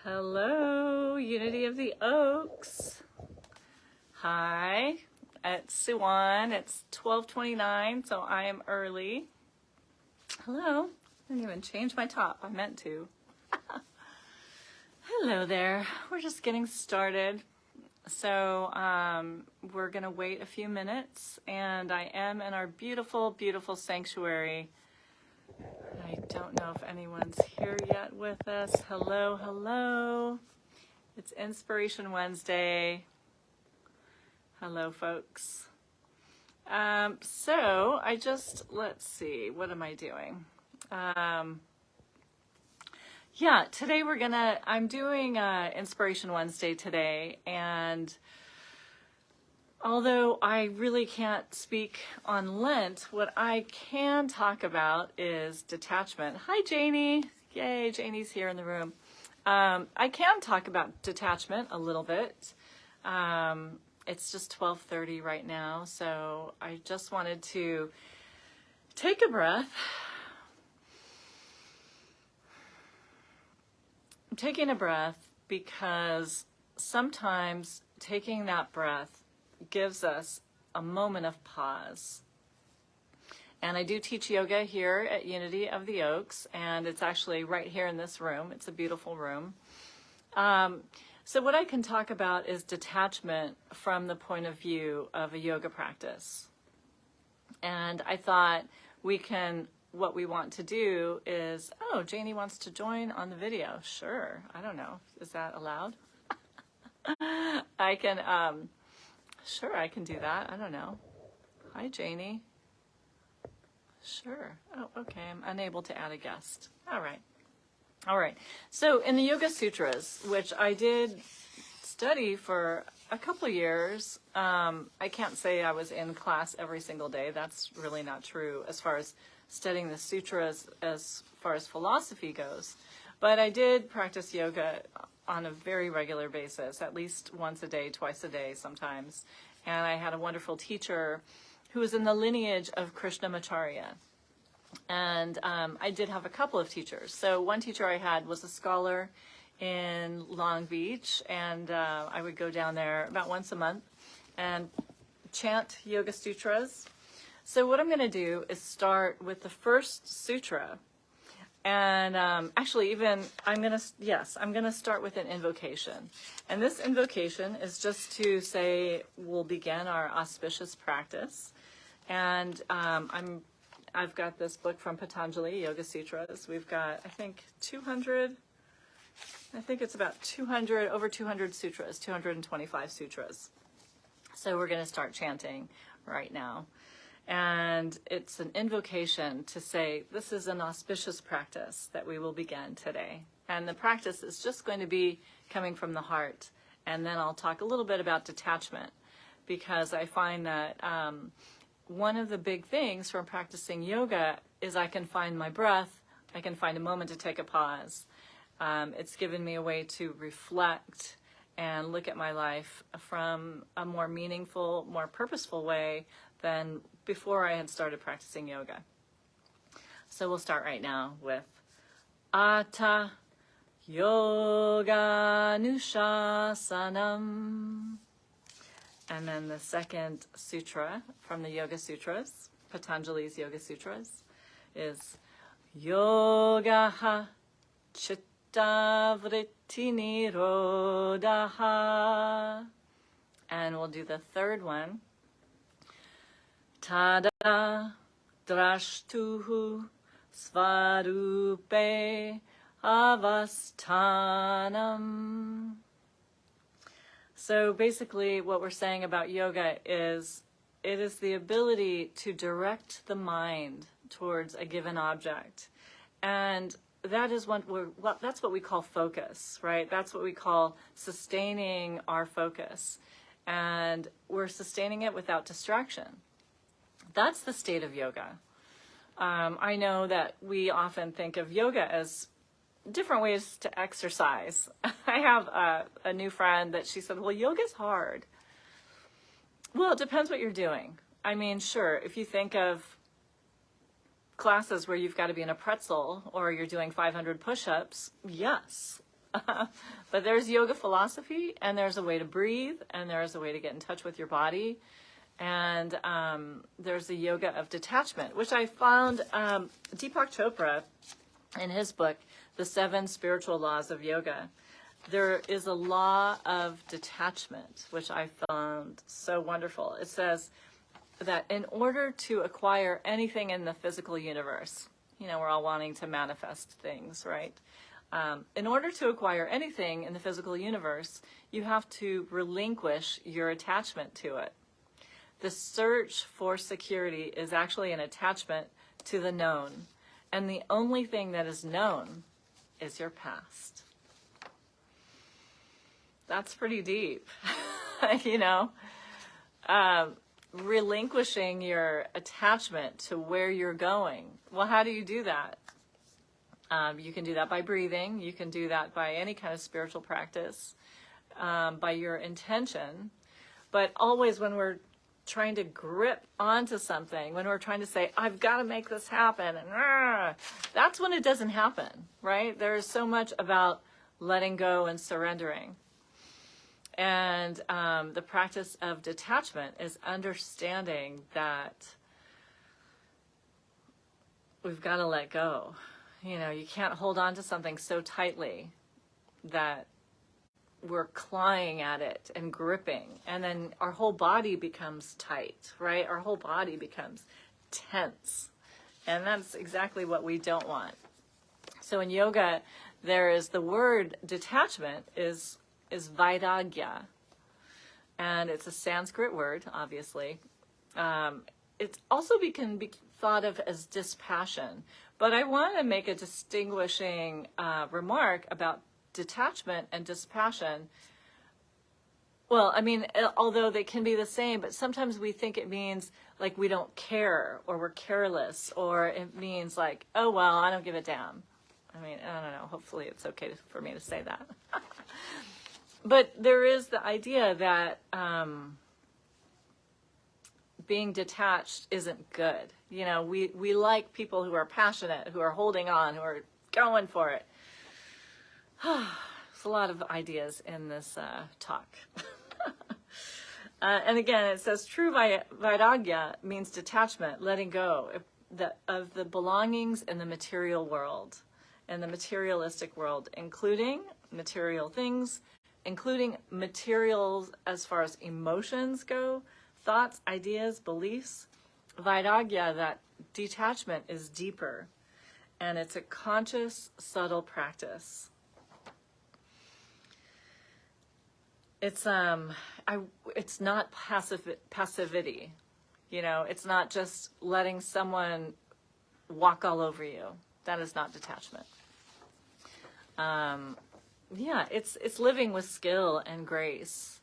Hello, Unity of the Oaks. Hi, it's Suwon. It's 12:29, so I am early. Hello. I didn't even change my top. I meant to. Hello there. We're just getting started. So we're going to wait a few minutes, and I am in our beautiful, beautiful sanctuary. I don't know if anyone's here yet with us. Hello, hello. It's Inspiration Wednesday. Hello, folks. So let's see, what am I doing? Yeah, today I'm doing Inspiration Wednesday today, and although I really can't speak on Lent, what I can talk about is detachment. Hi, Janie. Yay, Janie's here in the room. I can talk about detachment a little bit. It's just 12:30 right now, so I just wanted to take a breath. I'm taking a breath because sometimes taking that breath gives us a moment of pause. And I do teach yoga here at Unity of the Oaks, and it's actually right here in this room. It's a beautiful room. So what I can talk about is detachment from the point of view of a yoga practice. And I thought what we want to do is, oh, Janie wants to join on the video. Sure, I don't know. Is that allowed? Sure, I can do that. I don't know. Hi, Janie. Sure. Oh, okay. I'm unable to add a guest. All right. So in the Yoga Sutras, which I did study for a couple of years, I can't say I was in class every single day. That's really not true as far as studying the sutras as far as philosophy goes. But I did practice yoga on a very regular basis, at least once a day, twice a day sometimes. And I had a wonderful teacher who was in the lineage of Krishnamacharya. And I did have a couple of teachers. So one teacher I had was a scholar in Long Beach, and I would go down there about once a month and chant Yoga Sutras. So what I'm going to do is start with the first sutra. And actually, I'm going to start with an invocation. And this invocation is just to say we'll begin our auspicious practice. And I've got this book from Patanjali, Yoga Sutras. We've got, it's about 200, over 200 sutras, 225 sutras. So we're going to start chanting right now. And it's an invocation to say, this is an auspicious practice that we will begin today. And the practice is just going to be coming from the heart. And then I'll talk a little bit about detachment, because I find that one of the big things from practicing yoga is I can find my breath. I can find a moment to take a pause. It's given me a way to reflect and look at my life from a more meaningful, more purposeful way than before I had started practicing yoga. So we'll start right now with Atha Yoga Nushasanam. And then the second sutra from the Yoga Sutras, Patanjali's Yoga Sutras, is Yogaha Chitta Vritti Nirodha. And we'll do the third one. Tada Drashtuhu Svarupe Avasthanam. So basically what we're saying about yoga is it is the ability to direct the mind towards a given object. And that is that's what we call focus, right? That's what we call sustaining our focus. And we're sustaining it without distraction. That's the state of yoga. I know that we often think of yoga as different ways to exercise. I have a new friend that she said, well, yoga's hard. Well, it depends what you're doing. I mean, sure, if you think of classes where you've got to be in a pretzel or you're doing 500 push-ups, yes, But there's yoga philosophy, and there's a way to breathe, and there's a way to get in touch with your body. And there's the yoga of detachment, which I found Deepak Chopra in his book, The 7 Spiritual Laws of Yoga. There is a law of detachment, which I found so wonderful. It says that in order to acquire anything in the physical universe, you know, we're all wanting to manifest things, right? In order to acquire anything in the physical universe, you have to relinquish your attachment to it. The search for security is actually an attachment to the known. And the only thing that is known is your past. That's pretty deep, you know. Relinquishing your attachment to where you're going. Well, how do you do that? You can do that by breathing. You can do that by any kind of spiritual practice, by your intention. But always when we're trying to grip onto something, when we're trying to say, I've got to make this happen, and that's when it doesn't happen, right? There's so much about letting go and surrendering. And the practice of detachment is understanding that we've got to let go. You know, you can't hold on to something so tightly that we're clawing at it and gripping, and then our whole body becomes tight, right? Our whole body becomes tense, and that's exactly what we don't want. So in yoga, there is the word detachment is vairagya, and it's a Sanskrit word, obviously. It also can be thought of as dispassion, but I want to make a distinguishing remark about detachment and dispassion. Well, I mean, although they can be the same, but sometimes we think it means like we don't care, or we're careless, or it means like, oh, well, I don't give a damn. I mean, I don't know. Hopefully it's okay for me to say that. But there is the idea that being detached isn't good. You know, we like people who are passionate, who are holding on, who are going for it. There's a lot of ideas in this talk. And again, it says true vairagya means detachment, letting go of the belongings in the material world, in the materialistic world, including material things, including materials as far as emotions go, thoughts, ideas, beliefs. Vairagya, that detachment, is deeper, and it's a conscious, subtle practice. It's not passivity, you know. It's not just letting someone walk all over you. That is not detachment. Yeah, it's living with skill and grace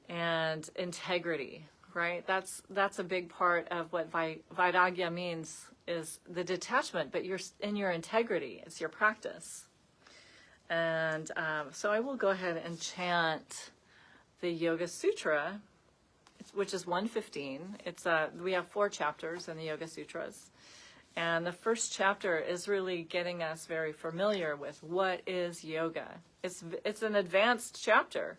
and integrity, right? That's a big part of what vairagya means, is the detachment, but you're in your integrity. It's your practice. And so I will go ahead and chant the Yoga Sutra, which is 115. We have 4 chapters in the Yoga Sutras. And the first chapter is really getting us very familiar with what is yoga. It's an advanced chapter.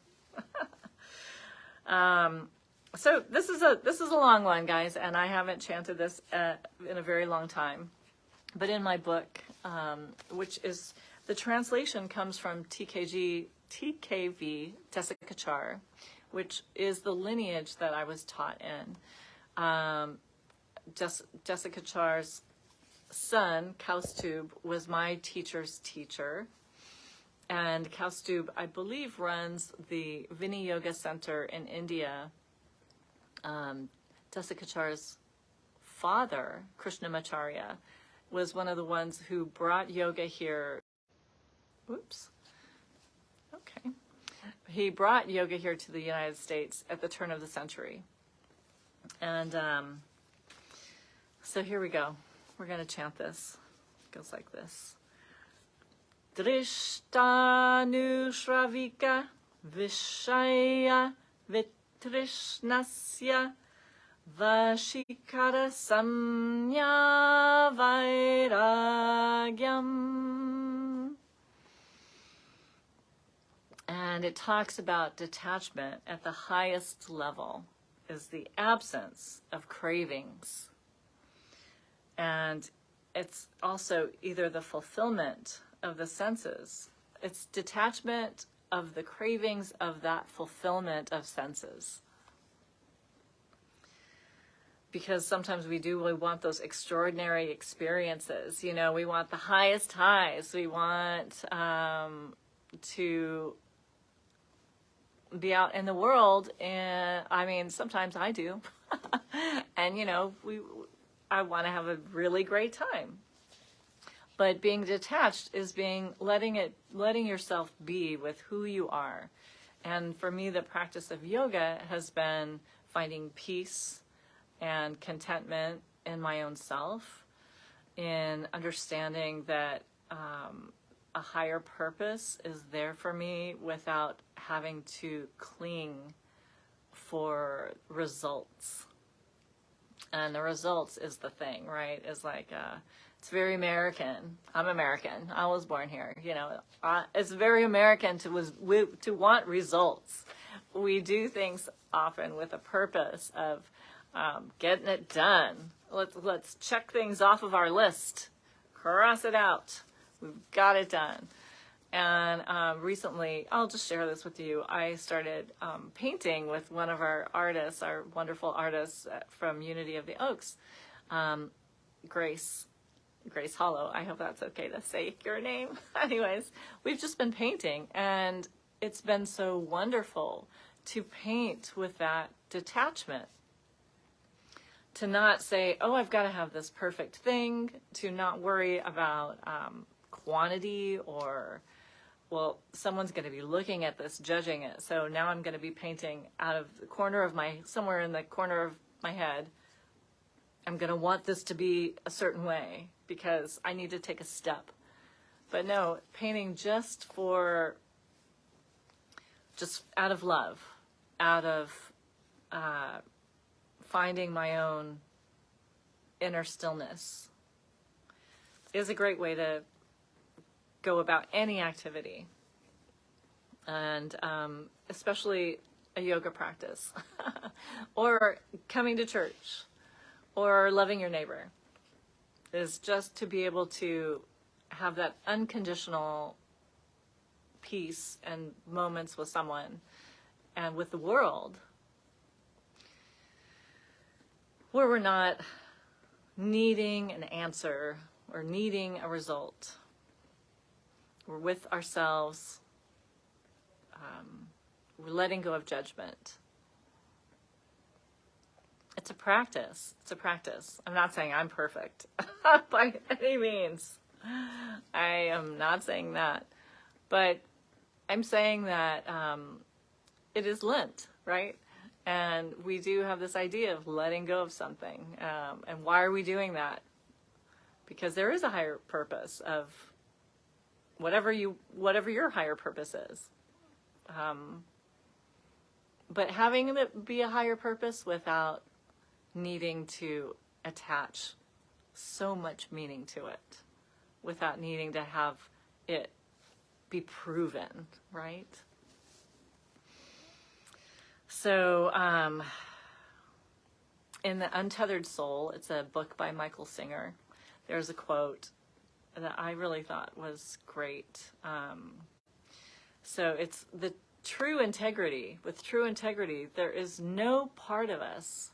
So this is a long one, guys, and I haven't chanted this in a very long time. But in my book, which is, the translation comes from TKV Desikachar, which is the lineage that I was taught in. Desikachar's son, Kaustubh, was my teacher's teacher. And Kaustubh, I believe, runs the Vini Yoga Center in India. Desikachar's father, Krishnamacharya, was one of the ones who brought yoga here. Oops. Okay. He brought yoga here to the United States at the turn of the century. And so here we go. We're going to chant this. It goes like this. Drishtanu Shravika Vishaya Vitrishnasya Vashikara Samnya Vairagyam And it talks about detachment at the highest level is the absence of cravings. And it's also either the fulfillment of the senses. It's detachment of the cravings of that fulfillment of senses. Because sometimes we want those extraordinary experiences. You know, we want the highest highs. We want to be out in the world. And I mean, sometimes I do. And, you know, I want to have a really great time. But being detached is letting yourself be with who you are. And for me, the practice of yoga has been finding peace and contentment in my own self, in understanding that a higher purpose is there for me without having to cling for results. And the results is the thing, right? Is like, it's very American. I'm American. I was born here. You know, it's very American to want results. We do things often with a purpose of getting it done. Let's check things off of our list. Cross it out. We've got it done. And recently, I'll just share this with you. I started painting with one of our artists, our wonderful artists from Unity of the Oaks, Grace Hollow. I hope that's okay to say your name. Anyways, we've just been painting, and it's been so wonderful to paint with that detachment. To not say, oh, I've got to have this perfect thing, to not worry about quantity or, well, someone's going to be looking at this, judging it. So now I'm going to be painting out of the corner of somewhere in the corner of my head. I'm going to want this to be a certain way because I need to take a step. But no, painting just out of love, out of finding my own inner stillness is a great way to go about any activity, and especially a yoga practice or coming to church or loving your neighbor, is just to be able to have that unconditional peace and moments with someone and with the world, where we're not needing an answer or needing a result. We're with ourselves. We're letting go of judgment. It's a practice. It's a practice. I'm not saying I'm perfect by any means. I am not saying that. But I'm saying that it is Lent, right? And we do have this idea of letting go of something. And why are we doing that? Because there is a higher purpose of whatever your higher purpose is. But having it be a higher purpose without needing to attach so much meaning to it, without needing to have it be proven, right? So, in The Untethered Soul, it's a book by Michael Singer, there's a quote that I really thought was great. So it's the true integrity. With true integrity, there is no part of us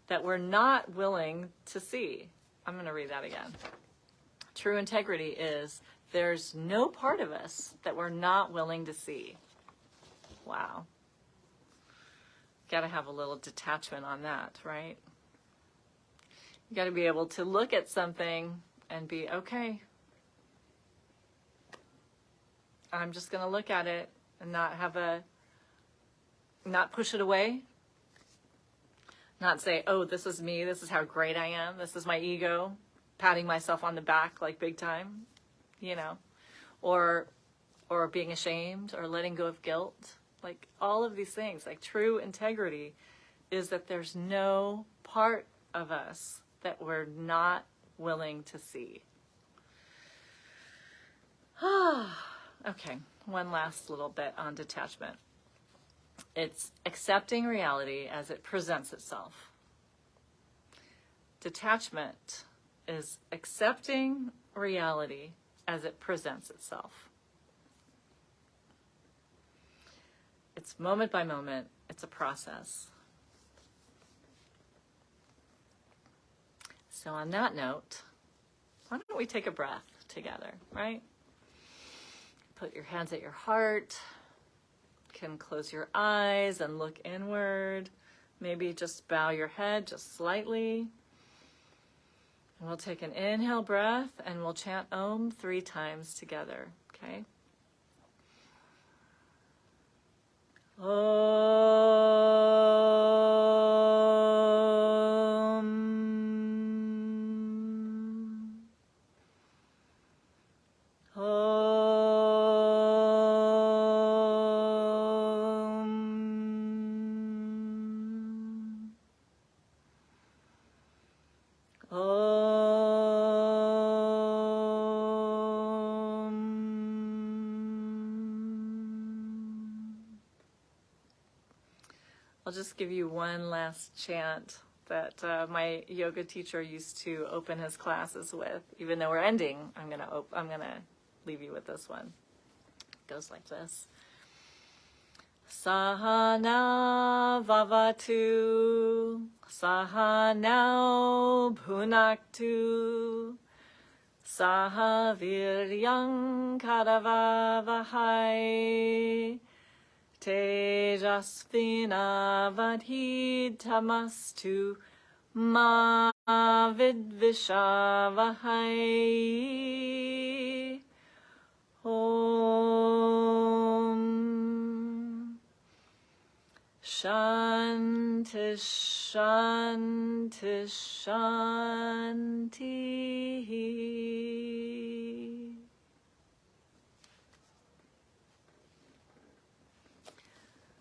that we're not willing to see. I'm going to read that again. True integrity is there's no part of us that we're not willing to see. Wow. Got to have a little detachment on that, right? You got to be able to look at something and be okay. I'm just going to look at it and not push it away. Not say, oh, this is me. This is how great I am. This is my ego, patting myself on the back like big time, or being ashamed or letting go of guilt. Like all of these things, like true integrity is that there's no part of us that we're not willing to see. Okay, one last little bit on detachment. It's accepting reality as it presents itself. Detachment is accepting reality as it presents itself. It's moment by moment. It's a process. So on that note, why don't we take a breath together, right? Put your hands at your heart. You can close your eyes and look inward. Maybe just bow your head just slightly. And we'll take an inhale breath and we'll chant Om 3 times together, okay? I'll just give you one last chant that my yoga teacher used to open his classes with. Even though we're ending, I'm gonna leave you with this one. It goes like this: Sahana vavatu, sahanau bhunaktu, saha viryang karavavahai, Tejasvinavadhitamastu ma vidvishavahai. Om Shanti Shanti Shanti.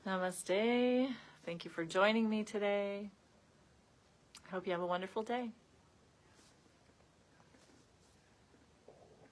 Namaste. Thank you for joining me today. I hope you have a wonderful day.